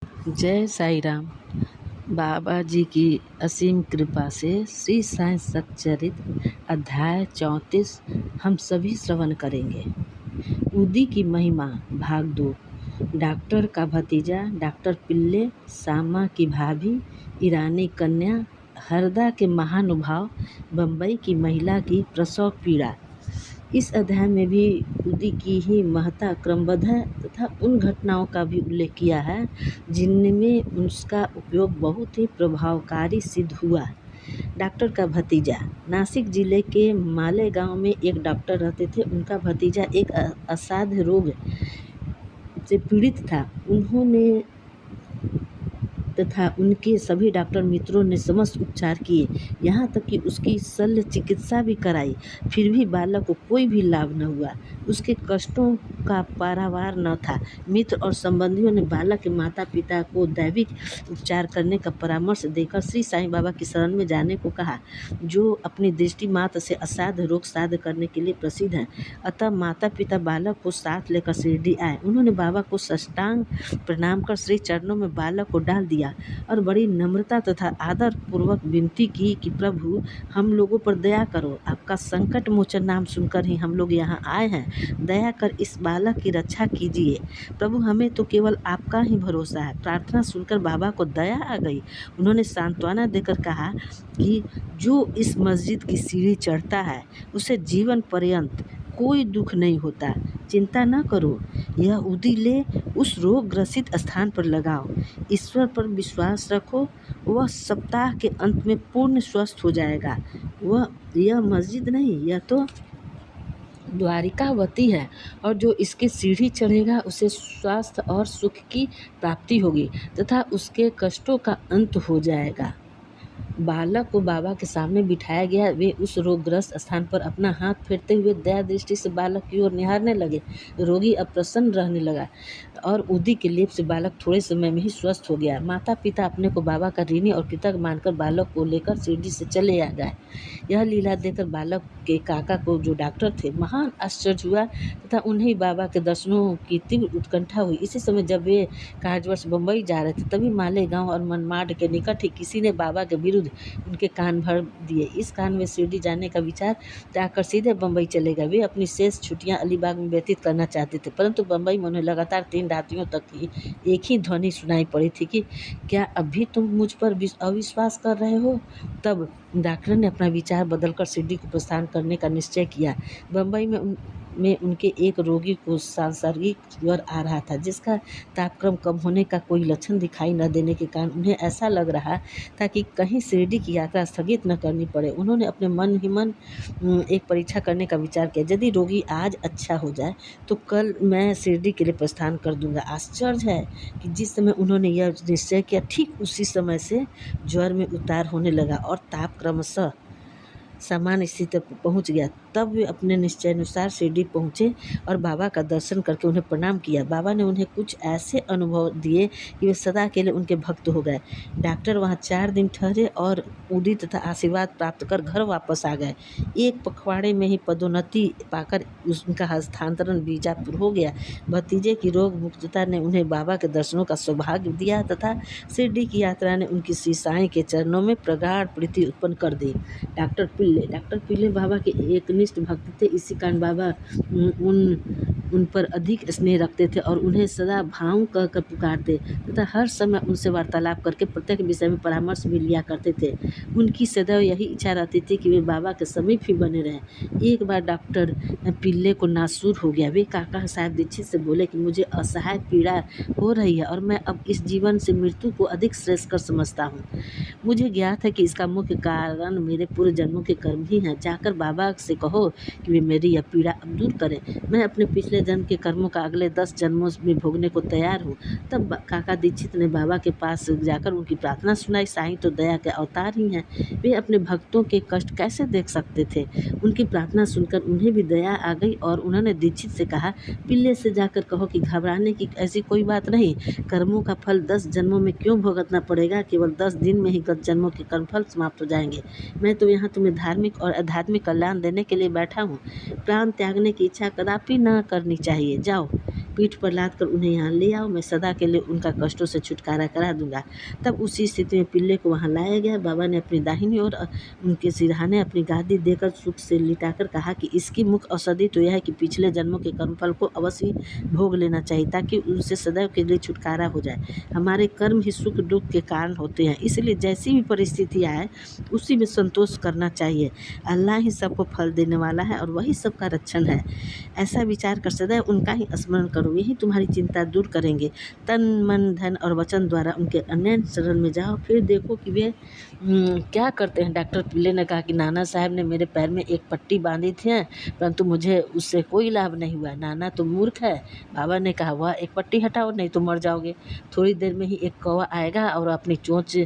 जय साईं राम। बाबा जी की असीम कृपा से श्री साईं सच्चरित अध्याय 34 हम सभी श्रवण करेंगे। उदी की महिमा भाग 2। डॉक्टर का भतीजा, डॉक्टर पिल्ले, सामा की भाभी, ईरानी कन्या, हरदा के महानुभाव, बम्बई की महिला की प्रसव पीड़ा। इस अध्याय में भी उदी की ही महत्ता क्रमबद्ध है तथा उन घटनाओं का भी उल्लेख किया है जिनमें उसका उपयोग बहुत ही प्रभावकारी सिद्ध हुआ। डॉक्टर का भतीजा। नासिक जिले के मालेगांव में एक डॉक्टर रहते थे। उनका भतीजा एक असाध्य रोग से पीड़ित था। उन्होंने तथा उनके सभी डॉक्टर मित्रों ने समस्त उपचार किए, यहाँ तक कि उसकी शल्य चिकित्सा भी कराई, फिर भी बालक को कोई भी लाभ न हुआ। उसके कष्टों का पारावार न था। मित्र और संबंधियों ने बालक के माता पिता को दैविक उपचार करने का परामर्श देकर श्री साईं बाबा की शरण में जाने को कहा, जो अपनी दृष्टि मात्र से असाध्य रोग साध्य करने के लिए प्रसिद्ध हैं। अतः माता पिता बालक को साथ लेकर शिरडी आए। उन्होंने बाबा को साष्टांग प्रणाम कर श्री चरणों में बालक को डाल दिया और बड़ी नम्रता तथा आदर पूर्वक विनती की कि प्रभु, हम लोगों पर दया करो। आपका संकट मोचन नाम सुनकर ही हम लोग यहाँ आए हैं। दया कर इस बालक की रक्षा कीजिए प्रभु, हमें तो केवल आपका ही भरोसा है। प्रार्थना सुनकर बाबा को दया आ गई। उन्होंने सांत्वना देकर कहा कि जो इस मस्जिद की सीढ़ी चढ़ता है उसे जीवन पर्यंत कोई दुख नहीं होता। चिंता न करो, यह उदी ले उस रोग ग्रसित स्थान पर लगाओ। ईश्वर पर विश्वास रखो, वह सप्ताह के अंत में पूर्ण स्वस्थ हो जाएगा। यह मस्जिद नहीं, यह तो द्वारिकावती है और जो इसकी सीढ़ी चढ़ेगा उसे स्वास्थ्य और सुख की प्राप्ति होगी तथा उसके कष्टों का अंत हो जाएगा। बालक को बाबा के सामने बिठाया गया। वे उस रोगग्रस्त स्थान पर अपना हाथ फेरते हुए दया दृष्टि से बालक की ओर निहारने लगे। रोगी अब प्रसन्न रहने लगा और उदी के लेप से बालक थोड़े समय में ही स्वस्थ हो गया। माता पिता अपने को बाबा का ऋणी और कृतज्ञ मानकर बालक को लेकर शिरडी से चले आ गए। यह लीला देखकर बालक के काका को, जो डॉक्टर थे, महान आश्चर्य हुआ तथा उन्हें बाबा के दर्शनों की तीव्र उत्कंठा हुई। इसी समय जब वे कार्यवर्ष बम्बई जा रहे थे, तभी मालेगांव और मनमाड के निकट ही किसी ने बाबा के विरुद्ध उनके कान भर दिए। इस कान में शिरडी जाने का विचार त्यागकर सीधे बम्बई चले गए। वे अपनी शेष छुट्टियां अलीबाग में व्यतीत करना चाहते थे, परंतु बम्बई में उन्हें लगातार 3 रात्रियों तक ही एक ही ध्वनि सुनाई पड़ी थी कि क्या अभी तुम मुझ पर अविश्वास कर रहे हो? तब डॉक्टर ने अपना विचार बदलकर शिरडी को प्रस्थान करने का निश्चय किया। बम्बई में उनके एक रोगी को सांसर्गिक ज्वर आ रहा था, जिसका तापक्रम कम होने का कोई लक्षण दिखाई न देने के कारण उन्हें ऐसा लग रहा था कि कहीं शिरडी की यात्रा स्थगित न करनी पड़े। उन्होंने अपने मन ही मन एक परीक्षा करने का विचार किया। यदि रोगी आज अच्छा हो जाए तो कल मैं शिरडी के लिए प्रस्थान कर दूंगा। आश्चर्य है कि जिस समय उन्होंने यह निश्चय किया, ठीक उसी समय से ज्वर में उतार होने लगा और ताप क्रमशः सामान्य स्थिति पर पहुँच गया। तब वे अपने निश्चय अनुसार शिरडी पहुँचे और बाबा का दर्शन करके उन्हें प्रणाम किया। बाबा ने उन्हें कुछ ऐसे अनुभव दिए कि वे सदा के लिए उनके भक्त हो गए। डॉक्टर वहाँ 4 दिन ठहरे और उदी तथा आशीर्वाद प्राप्त कर घर वापस आ गए। एक पखवाड़े में ही पदोन्नति पाकर उनका हस्तांतरण बीजापुर हो गया। भतीजे की रोग मुक्तता ने उन्हें बाबा के दर्शनों का सौभाग्य दिया तथा शिरडी की यात्रा ने उनकी श्री साईं के चरणों में प्रगाढ़ प्रीति उत्पन्न कर दी। डॉक्टर पिल्ले बाबा के एकनिष्ठ भक्त थे। इसी कारण बाबा उन पर अधिक स्नेह रखते थे और उन्हें सदा भाऊ कहकर पुकारते तथा हर समय उनसे वार्तालाप करके प्रत्येक विषय में परामर्श भी लिया करते थे। उनकी सदैव यही इच्छा रहती थी कि वे बाबा के समीप ही बने रहें। एक बार डॉक्टर पिल्ले को नासूर हो गया। वे काका साहब दीक्षित से बोले कि मुझे असहाय पीड़ा हो रही है और मैं अब इस जीवन से मृत्यु को अधिक श्रेष्ठ कर समझता हूँ। मुझे ज्ञात है कि इसका मुख्य कारण मेरे पूर्व जन्मों के कर्म ही हैं। जाकर बाबा से कहो कि वे मेरी यह पीड़ा अब दूर करें। मैं अपने पिछले जन्म के कर्मों का अगले 10 जन्मों में भोगने को तैयार हूँ। तब काका दीक्षित ने बाबा के पास जाकर उनकी प्रार्थना सुनाई। साईं तो दया के अवतार ही हैं, वे अपने भक्तों के कष्ट कैसे देख सकते थे। उनकी प्रार्थना सुनकर उन्हें भी दया आ गई और उन्होंने दीक्षित से कहा, पिल्ले से जाकर कहो कि घबराने की ऐसी कोई बात नहीं। कर्मों का फल 10 जन्मों में क्यों भुगतना पड़ेगा? केवल 10 दिन में ही गत जन्मों के कर्मफल समाप्त हो जाएंगे। मैं तो यहाँ तुम्हें धार्मिक और आध्यात्मिक कल्याण देने के लिए बैठा हूँ। प्राण त्यागने की इच्छा कदापि न करनी चाहिए। जाओ, पीठ पर लाद कर उन्हें यहाँ ले आओ, मैं सदा के लिए उनका कष्टों से छुटकारा करा दूंगा। तब उसी स्थिति में पिल्ले को वहाँ लाया गया। बाबा ने अपनी दाहिनी ओर उनके सिरहाने अपनी गादी देकर सुख से लिटाकर कहा कि इसकी मुख्य औषधि तो यह है कि पिछले जन्मों के कर्मफल को अवश्य भोग लेना चाहिए, ताकि उनसे सदैव के लिए छुटकारा हो जाए। हमारे कर्म ही सुख दुख के कारण होते हैं, इसलिए जैसी भी परिस्थिति आए उसी में संतोष करना चाहिए। अल्लाह ही सबको फल देने वाला है और वही सबका रक्षण है। ऐसा विचार कर सदैव उनका ही स्मरण करो, यही तुम्हारी चिंता दूर करेंगे। तन मन धन और वचन द्वारा उनके अन्य शरण में जाओ, फिर देखो कि वे क्या करते हैं। डॉक्टर पिल्ले ने कहा कि नाना साहब ने मेरे पैर में एक पट्टी बांधी थी, परंतु मुझे उससे कोई लाभ नहीं हुआ। नाना तो मूर्ख है। बाबा ने कहा, वह एक पट्टी हटाओ, नहीं तो मर जाओगे। थोड़ी देर में ही एक कौवा आएगा और अपनी चोंच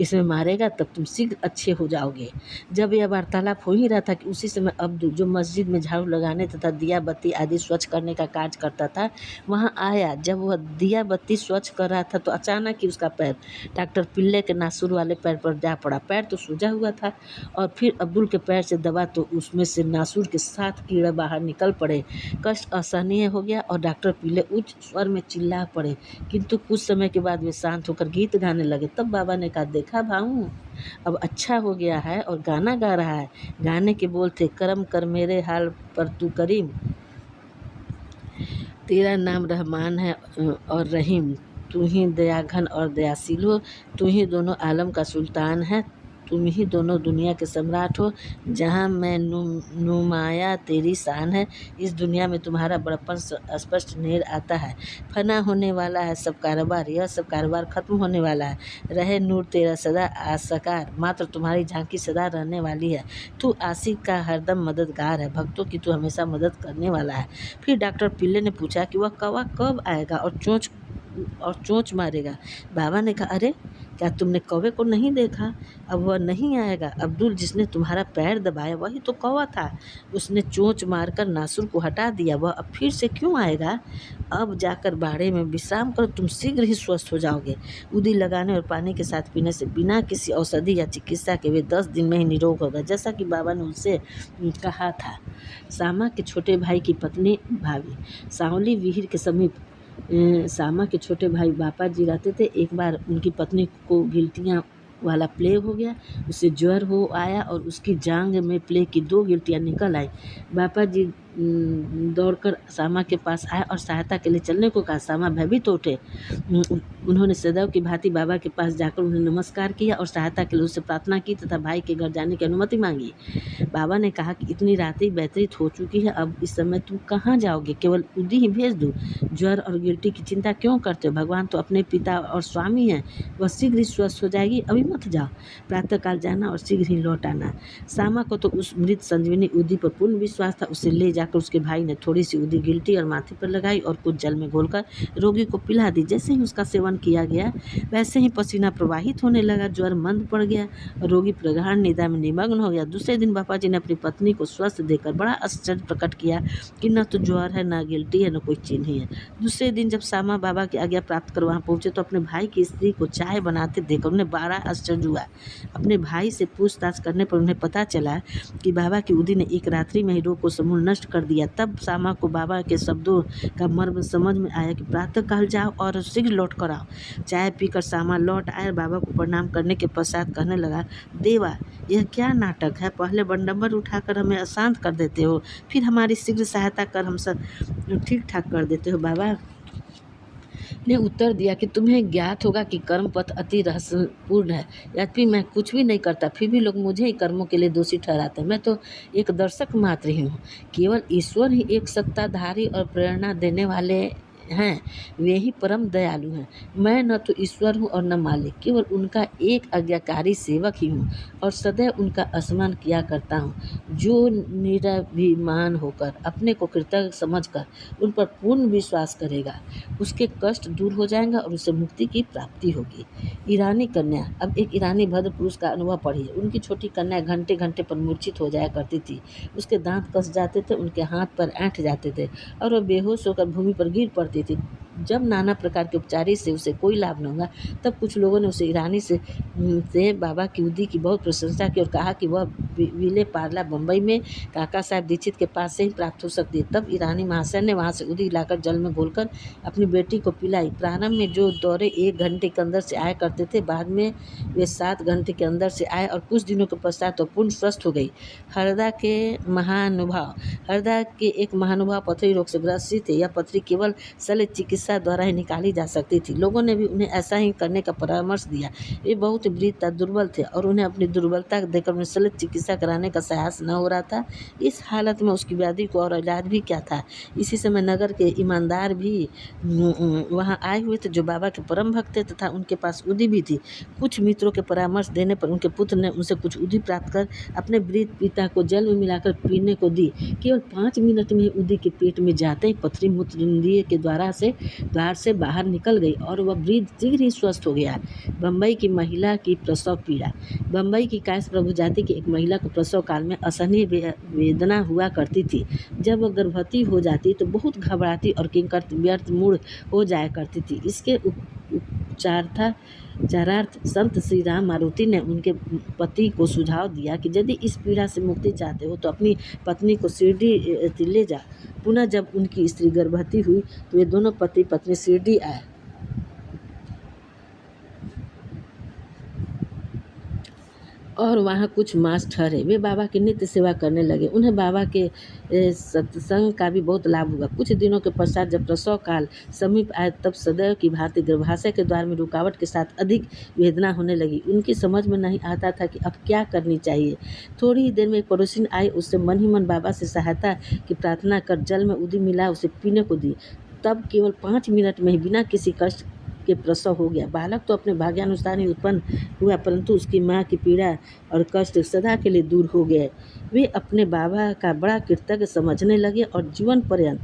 इसमें मारेगा, तब तुम शीघ्र अच्छे हो जाओगे। जब यह वार्तालाप हो ही रहा था कि उसी समय अब्दुल, जो मस्जिद में झाड़ू लगाने तथा दिया बत्ती आदि स्वच्छ करने का कार्य करता था, वहाँ आया। जब वह दिया बत्ती स्वच्छ कर रहा था तो अचानक ही उसका पैर डॉक्टर पिल्ले के नासूर वाले पैर पर जा पड़ा। पैर तो सूजा हुआ था और फिर अब्दुल के पैर से दबा तो उसमें से नासूर के 7 कीड़े बाहर निकल पड़े। कष्ट असहनीय हो गया और डॉक्टर पिल्ले उच्च स्वर में चिल्ला पड़े, किंतु कुछ समय के बाद वे शांत होकर गीत गाने लगे। तब बाबा ने कहा, देखा भाऊ, अब अच्छा हो गया है और गाना गा रहा है। गाने के बोल थे, करम कर मेरे हाल पर तू करीम, तेरा नाम रहमान है और रहीम, तू ही दयाघन और दयाशील हो, तू ही दोनों आलम का सुल्तान है, तुम ही दोनों दुनिया के सम्राट हो। जहाँ मैं नुमाया तेरी शान है, इस दुनिया में तुम्हारा बड़प्पन स्पष्ट नजर आता है। फना होने वाला है सब कारोबार, यह सब कारोबार खत्म होने वाला है। रहे नूर तेरा सदा आसकार, मात्र तुम्हारी झांकी सदा रहने वाली है। तू आशिक का हरदम मददगार है, भक्तों की तू हमेशा मदद करने वाला है। फिर डॉक्टर पिल्ले ने पूछा कि वह कौवा कब आएगा और चोंच मारेगा। बाबा ने कहा, अरे क्या तुमने कौवे को नहीं देखा? अब वह नहीं आएगा। अब्दुल, जिसने तुम्हारा पैर दबाया वही तो कौवा था। उसने चोंच मारकर नासुर को हटा दिया। वह अब फिर से क्यों आएगा? अब जाकर बाड़े में विश्राम करो, तुम शीघ्र ही स्वस्थ हो जाओगे। उदी लगाने और पानी के साथ पीने से बिना किसी औषधि या चिकित्सा के वे 10 दिन में ही निरोग होगा, जैसा कि बाबा ने उनसे कहा था। सामा के छोटे भाई की पत्नी भाभी। सावली विहीर के समीप सामा के छोटे भाई बापा जी रहते थे। एक बार उनकी पत्नी को गिल्टियाँ वाला प्लेग हो गया। उसे ज्वर हो आया और उसकी जांघ में प्लेग की 2 गिल्टियाँ निकल आई। बापा जी दौड़कर सामा के पास आए और सहायता के लिए चलने को कहा। सामा भयभीत उठे। उन्होंने सदैव की भांति बाबा के पास जाकर उन्हें नमस्कार किया और सहायता के लिए उससे प्रार्थना की तथा भाई के घर जाने की अनुमति मांगी। बाबा ने कहा कि इतनी रात्रि व्यतीत हो चुकी है, अब इस समय तुम कहाँ जाओगे? केवल उदी ही भेज दूँ? ज्वर और गिल्टी की चिंता क्यों करते हो? भगवान तो अपने पिता और स्वामी हैं, वह शीघ्र ही स्वस्थ हो जाएगी। अभी मत जाओ, प्रातःकाल जाना और शीघ्र ही लौट आना। सामा को तो उस मृत संजीवनी उदी पर पूर्ण विश्वास था। उसे ले जाकर उसके भाई ने थोड़ी सी उदी गिल्टी और माथे पर लगाई और कुछ जल में घोलकर रोगी को पिला दी। जैसे ही उसका सेवन किया गया वैसे ही पसीना प्रवाहित होने लगा, ज्वर मंद पड़ गया और रोगी प्रगाढ़ निद्रा में निमग्न हो गया। दूसरे दिन बापा जी ने अपनी पत्नी को स्वस्थ देखकर बड़ा आश्चर्य प्रकट किया कि न तो ज्वर है, न गिल्टी है, न कोई चिन्ह है। दूसरे दिन जब सामा बाबा की आज्ञा प्राप्त कर वहाँ पहुँचे तो अपने भाई की स्त्री को चाय बनाते देखकर उन्हें बड़ा आश्चर्य हुआ। अपने भाई से पूछताछ करने पर उन्हें पता चला कि बाबा की उदी ने एक रात्रि में ही रोग को समूल नष्ट कर दिया। तब सामा को बाबा के शब्दों का मर्म समझ में आया कि प्रातःकाल जाओ और शीघ्र लौट कर आओ। चाय पीकर सामा लौट आए। बाबा को प्रणाम करने के पश्चात कहने लगा, देवा, यह क्या नाटक है? पहले बंडम्बर उठाकर हमें अशांत कर देते हो, फिर हमारी शीघ्र सहायता कर हम सब ठीक ठाक कर देते हो। बाबा ने उत्तर दिया कि तुम्हें ज्ञात होगा कि कर्म पथ अति रहस्यपूर्ण है। यद्यपि मैं कुछ भी नहीं करता, फिर भी लोग मुझे ही कर्मों के लिए दोषी ठहराते हैं। मैं तो एक दर्शक मात्र ही हूँ। केवल ईश्वर ही एक सत्ताधारी और प्रेरणा देने वाले हैं, वे ही परम दयालु हैं। मैं न तो ईश्वर हूँ और न मालिक, केवल उनका एक आज्ञाकारी सेवक ही हूँ और सदैव उनका स्मरण किया करता हूँ। जो निराभिमान होकर अपने को कृतज्ञ समझकर उन पर पूर्ण विश्वास करेगा, उसके कष्ट दूर हो जाएंगे और उसे मुक्ति की प्राप्ति होगी। ईरानी कन्या। अब एक ईरानी भद्र पुरुष का अनुभव पढ़िए। उनकी छोटी कन्या घंटे घंटे पर मूर्छित हो जाया करती थी। उसके दांत कस जाते थे, उनके हाथ पर ऐंठ जाते थे और वह बेहोश होकर भूमि पर गिर पड़ती थी। जब नाना प्रकार के उपचारी से उसे कोई लाभ न हुआ, तब कुछ लोगों ने उसे ईरानी से बाबा की उदी की बहुत प्रशंसा की और कहा कि वह विले पार्ला बम्बई में काका साहब दीक्षित के पास से ही प्राप्त हो सकती है। तब ईरानी महाशय ने वहाँ से उदी लाकर जल में घोलकर अपनी बेटी को पिलाई। प्रारंभ में जो दौरे 1 घंटे के अंदर से आया करते थे, बाद में वे 7 घंटे के अंदर से आए और कुछ दिनों के पश्चात तो पूर्ण स्वस्थ हो गई। हरदा के एक महानुभाव पथरी रोग से ग्रसित थे। यह पथरी केवल शल्य चिकित्सा द्वारा ही निकाली जा सकती थी। लोगों ने भी उन्हें ऐसा ही करने का परामर्श दिया। वे बहुत वृद्ध दुर्बल थे और उन्हें अपनी दुर्बलता देखकर उन्हें शल्य चिकित्सा कराने का साहस न हो रहा था। इस हालत में उसकी व्याधि को और इलाज भी क्या था। इसी समय नगर के ईमानदार भी वहाँ आए हुए थे, जो बाबा के परम भक्त थे तथा उनके पास उदी भी थी। कुछ मित्रों के परामर्श देने पर उनके पुत्र ने उनसे कुछ उदी प्राप्त कर अपने वृद्ध पिता को जल में मिलाकर पीने को दी। केवल 5 मिनट में उदी के पेट में जाते ही पथरी मूत्रइंद्रिय के द्वार से बाहर निकल गई और वह वृद्ध शीघ्र ही स्वस्थ हो गया। बम्बई की महिला की प्रसव पीड़ा। बम्बई की कायस्थ प्रभु जाति की एक महिला को प्रसव काल में असहनीय वेदना हुआ करती थी। जब वह गर्भवती हो जाती तो बहुत घबराती और किंकट व्यर्थ मूढ़ हो जाया करती थी। इसके उपचारार्थ संत श्री राम मारुति ने उनके पति को सुझाव दिया कि यदि इस पीड़ा से मुक्ति चाहते हो तो अपनी पत्नी को शिरडी ले जा। पुनः जब उनकी स्त्री गर्भवती हुई तो वे दोनों पति पत्नी शिरडी आए और वहाँ कुछ मास ठहरे। वे बाबा की नित्य सेवा करने लगे। उन्हें बाबा के सत्संग का भी बहुत लाभ हुआ। कुछ दिनों के पश्चात जब प्रसव काल समीप आए, तब सदैव की भांति गर्भाशय के द्वार में रुकावट के साथ अधिक वेदना होने लगी। उनकी समझ में नहीं आता था कि अब क्या करनी चाहिए। थोड़ी ही देर में एक पड़ोसी आई, उससे मन ही मन बाबा से सहायता की प्रार्थना कर जल में उदी मिला उसे पीने को दी। तब केवल 5 मिनट में ही बिना किसी कष्ट के प्रसव हो गया। बालक तो अपने भाग्यानुसार ही उत्पन्न हुआ, परंतु उसकी माँ की पीड़ा और कष्ट सदा के लिए दूर हो गए। वे अपने बाबा का बड़ा कृतज्ञ समझने लगे और जीवन पर्यंत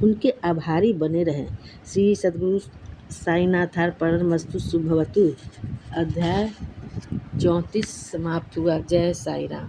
उनके आभारी बने रहे। श्री सद्गुरु साईनाथार्पणमस्तु। शुभवतु। अध्याय 34 समाप्त हुआ। जय साई राम।